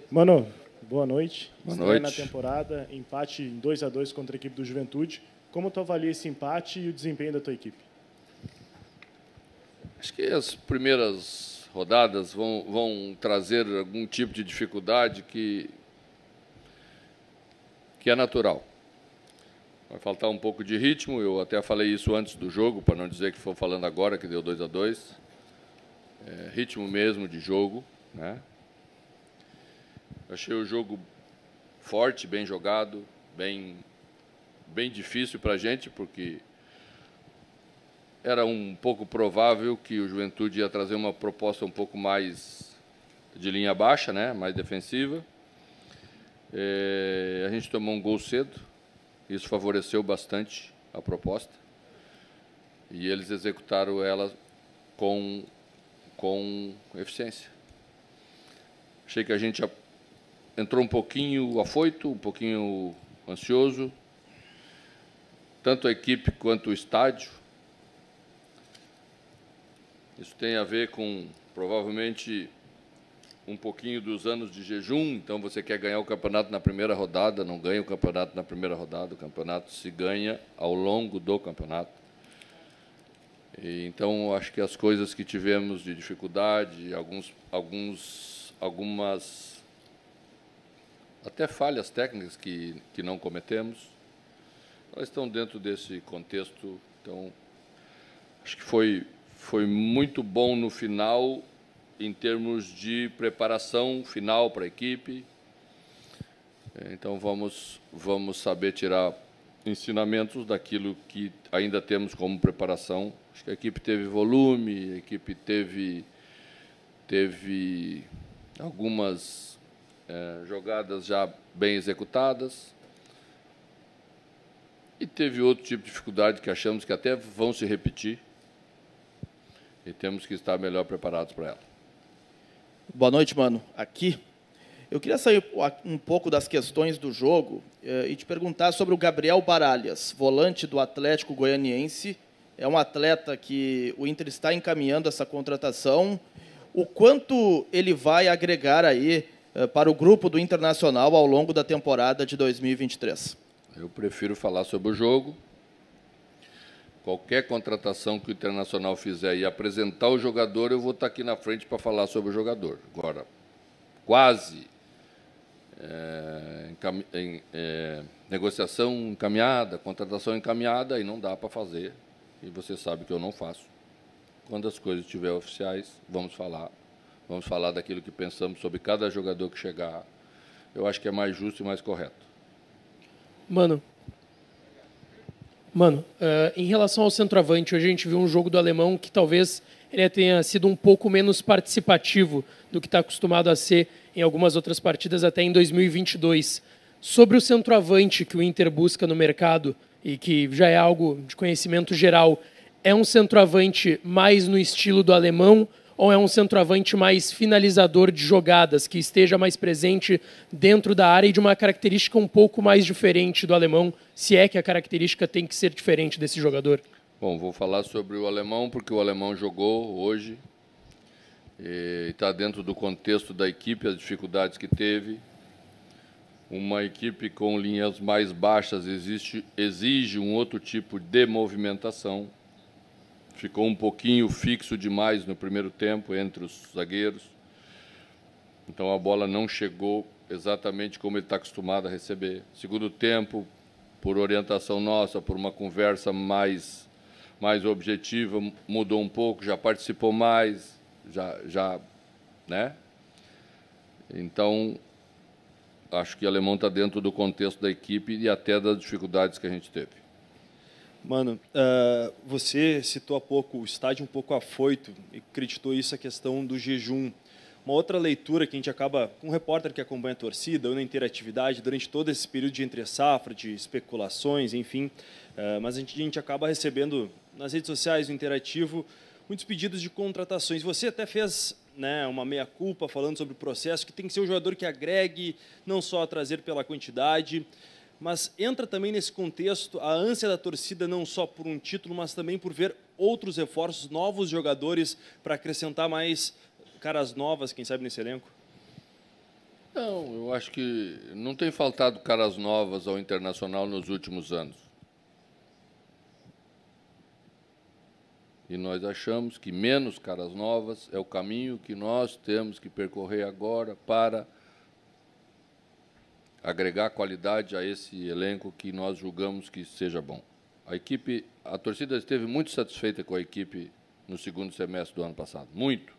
Mano, boa noite. Boa Estreia noite. na temporada, empate em 2-2 contra a equipe do Juventude. Como tu avalia esse empate e o desempenho da tua equipe? Acho que as primeiras rodadas vão trazer algum tipo de dificuldade que é natural. Vai faltar um pouco de ritmo, eu até falei isso antes do jogo, para não dizer que estou falando agora, que deu 2-2. Ritmo mesmo de jogo, né? Achei o jogo forte, bem jogado, bem difícil para a gente, porque era um pouco provável que o Juventude ia trazer uma proposta um pouco mais de linha baixa, né? Mais defensiva. A gente tomou um gol cedo, isso favoreceu bastante a proposta, e eles executaram ela com eficiência. Achei que a gente entrou um pouquinho afoito, um pouquinho ansioso, tanto a equipe quanto o estádio. Isso tem a ver com, provavelmente, um pouquinho dos anos de jejum. Então, você quer ganhar o campeonato na primeira rodada, não ganha o campeonato na primeira rodada, o campeonato se ganha ao longo do campeonato. Então, acho que as coisas que tivemos de dificuldade, algumas até falhas técnicas que não cometemos, elas estão dentro desse contexto. Então, acho que foi muito bom no final, em termos de preparação final para a equipe. Então, vamos saber tirar ensinamentos daquilo que ainda temos como preparação. Acho que a equipe teve volume, a equipe teve algumas jogadas já bem executadas, e teve outro tipo de dificuldade que achamos que até vão se repetir, e temos que estar melhor preparados para ela. Boa noite, mano. Aqui, eu queria sair um pouco das questões do jogo e te perguntar sobre o Gabriel Baralhas, volante do Atlético Goianiense. É um atleta que o Inter está encaminhando essa contratação. O quanto ele vai agregar aí para o grupo do Internacional ao longo da temporada de 2023? Eu prefiro falar sobre o jogo. Qualquer contratação que o Internacional fizer e apresentar o jogador, eu vou estar aqui na frente para falar sobre o jogador. Agora, quase negociação encaminhada, contratação encaminhada, aí não dá para fazer, e você sabe que eu não faço. Quando as coisas estiverem oficiais, vamos falar daquilo que pensamos sobre cada jogador que chegar. Eu acho que é mais justo e mais correto. Mano, em relação ao centroavante, hoje a gente viu um jogo do Alemão que talvez ele tenha sido um pouco menos participativo do que está acostumado a ser em algumas outras partidas, até em 2022. Sobre o centroavante que o Inter busca no mercado, e que já é algo de conhecimento geral, é um centroavante mais no estilo do Alemão, ou é um centroavante mais finalizador de jogadas, que esteja mais presente dentro da área e de uma característica um pouco mais diferente do Alemão, se é que a característica tem que ser diferente desse jogador? Bom, vou falar sobre o Alemão, porque o Alemão jogou hoje e está dentro do contexto da equipe, as dificuldades que teve. Uma equipe com linhas mais baixas exige um outro tipo de movimentação. Ficou um pouquinho fixo demais no primeiro tempo entre os zagueiros. Então, a bola não chegou exatamente como ele está acostumado a receber. Segundo tempo, por orientação nossa, por uma conversa mais objetiva, mudou um pouco, já participou mais, né? Então, acho que o Alemão está dentro do contexto da equipe e até das dificuldades que a gente teve. Mano, você citou há pouco o estádio um pouco afoito e acreditou isso a questão do jejum. Uma outra leitura que a gente acaba, um repórter que acompanha a torcida, ou na interatividade, durante todo esse período de entre-safra, de especulações, enfim, mas a gente acaba recebendo nas redes sociais, no interativo, muitos pedidos de contratações. Você até fez, né, uma meia-culpa falando sobre o processo, que tem que ser um jogador que agregue, não só a trazer pela quantidade, mas entra também nesse contexto a ânsia da torcida não só por um título, mas também por ver outros reforços, novos jogadores para acrescentar mais caras novas, quem sabe, nesse elenco? Não, eu acho que não tem faltado caras novas ao Internacional nos últimos anos. E nós achamos que menos caras novas é o caminho que nós temos que percorrer agora para agregar qualidade a esse elenco que nós julgamos que seja bom. A torcida esteve muito satisfeita com a equipe no segundo semestre do ano passado, muito.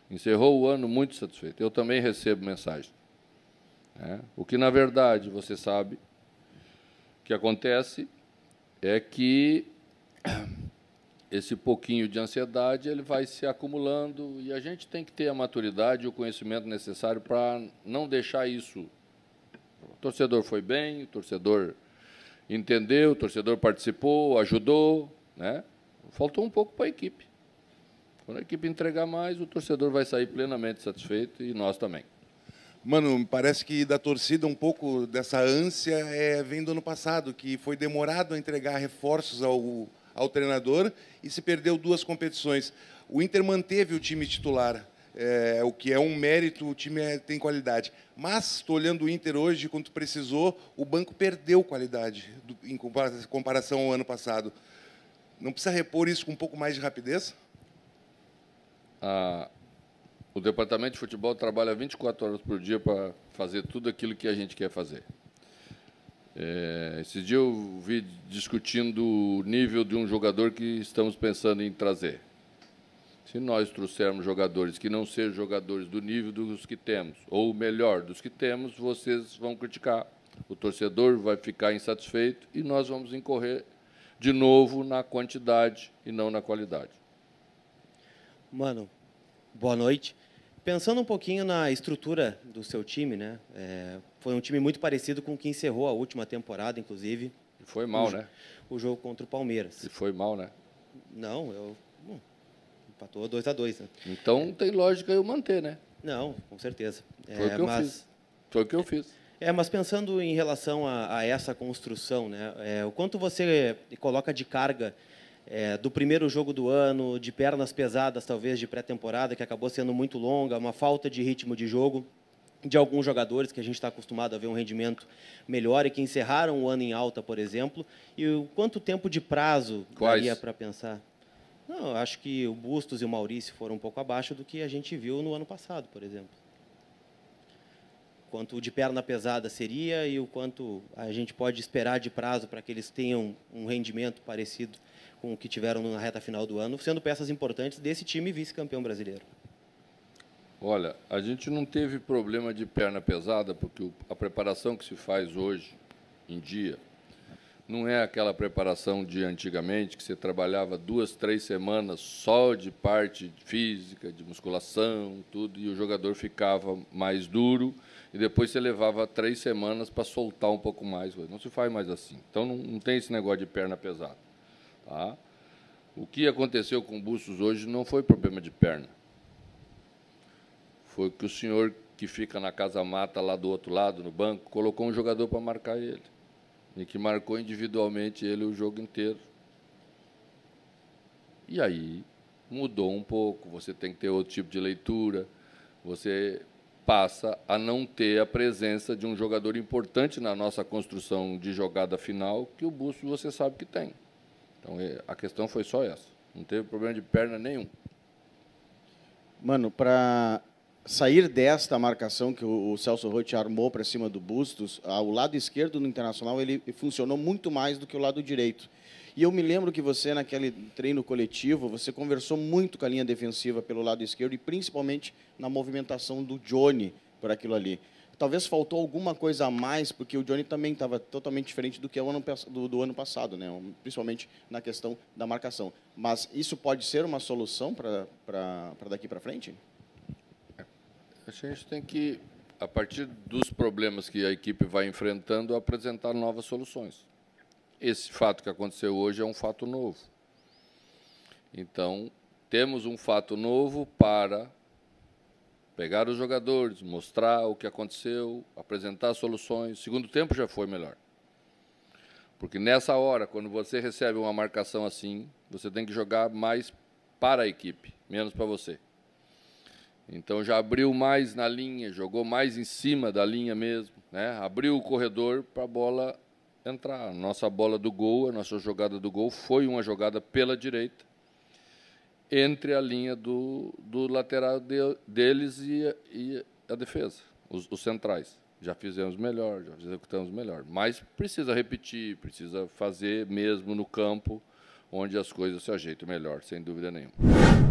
Encerrou o ano muito satisfeito. Eu também recebo mensagem. O que, na verdade, você sabe que acontece é que esse pouquinho de ansiedade ele vai se acumulando e a gente tem que ter a maturidade e o conhecimento necessário para não deixar isso. O torcedor foi bem, o torcedor entendeu, o torcedor participou, ajudou, né? Faltou um pouco para a equipe. Quando a equipe entregar mais, o torcedor vai sair plenamente satisfeito e nós também. Mano, parece que da torcida um pouco dessa ânsia vem do ano passado, que foi demorado a entregar reforços ao treinador e se perdeu 2 competições. O Inter manteve o time titular, o que é um mérito, o time tem qualidade. Mas, estou olhando o Inter hoje, quando precisou, o banco perdeu qualidade em comparação ao ano passado. Não precisa repor isso com um pouco mais de rapidez? O departamento de futebol trabalha 24 horas por dia para fazer tudo aquilo que a gente quer fazer. Esse dia eu vi discutindo o nível de um jogador que estamos pensando em trazer. Se nós trouxermos jogadores que não sejam jogadores do nível dos que temos, ou melhor, dos que temos, vocês vão criticar. O torcedor vai ficar insatisfeito e nós vamos incorrer de novo na quantidade e não na qualidade. Mano, boa noite. Pensando um pouquinho na estrutura do seu time, né? Foi um time muito parecido com o que encerrou a última temporada, inclusive. E foi mal, né? O jogo contra o Palmeiras. E foi mal, né? Não, empatou 2-2, né? Então tem lógica eu manter, né? Não, com certeza. Foi o que eu fiz. Foi o que eu fiz. Mas pensando em relação a essa construção, né? O quanto você coloca de carga do primeiro jogo do ano, de pernas pesadas, talvez, de pré-temporada, que acabou sendo muito longa, uma falta de ritmo de jogo de alguns jogadores que a gente está acostumado a ver um rendimento melhor e que encerraram o ano em alta, por exemplo, e o quanto tempo de prazo daria para pensar? Não, acho que o Bustos e o Maurício foram um pouco abaixo do que a gente viu no ano passado, por exemplo. Quanto de perna pesada seria e o quanto a gente pode esperar de prazo para que eles tenham um rendimento parecido com o que tiveram na reta final do ano, sendo peças importantes desse time vice-campeão brasileiro. Olha, a gente não teve problema de perna pesada, porque a preparação que se faz hoje em dia não é aquela preparação de antigamente, que você trabalhava 2, 3 semanas só de parte física, de musculação, tudo, e o jogador ficava mais duro, e depois você levava 3 semanas para soltar um pouco mais. Não se faz mais assim. Então, não tem esse negócio de perna pesada. Tá? O que aconteceu com o Bustos hoje não foi problema de perna. Foi que o senhor que fica na casa mata lá do outro lado, no banco, colocou um jogador para marcar ele. E que marcou individualmente ele o jogo inteiro. E aí mudou um pouco, você tem que ter outro tipo de leitura, você passa a não ter a presença de um jogador importante na nossa construção de jogada final, que o Bustos você sabe que tem. Então, a questão foi só essa. Não teve problema de perna nenhum. Mano, para sair desta marcação que o Celso Roth armou para cima do Bustos, o lado esquerdo no Internacional ele funcionou muito mais do que o lado direito. E eu me lembro que você, naquele treino coletivo, você conversou muito com a linha defensiva pelo lado esquerdo e principalmente na movimentação do Johnny por aquilo ali. Talvez faltou alguma coisa a mais, porque o Johnny também estava totalmente diferente do que o do ano passado, né? Principalmente na questão da marcação. Mas isso pode ser uma solução para daqui para frente? A gente tem que, a partir dos problemas que a equipe vai enfrentando, apresentar novas soluções. Esse fato que aconteceu hoje é um fato novo. Então, temos um fato novo para pegar os jogadores, mostrar o que aconteceu, apresentar soluções. O segundo tempo já foi melhor. Porque nessa hora, quando você recebe uma marcação assim, você tem que jogar mais para a equipe, menos para você. Então já abriu mais na linha, jogou mais em cima da linha mesmo, né? Abriu o corredor para a bola entrar. Nossa bola do gol, a nossa jogada do gol foi uma jogada pela direita, entre a linha do lateral deles e a defesa, os centrais. Já fizemos melhor, já executamos melhor. Mas precisa repetir, precisa fazer mesmo no campo, onde as coisas se ajeitam melhor, sem dúvida nenhuma.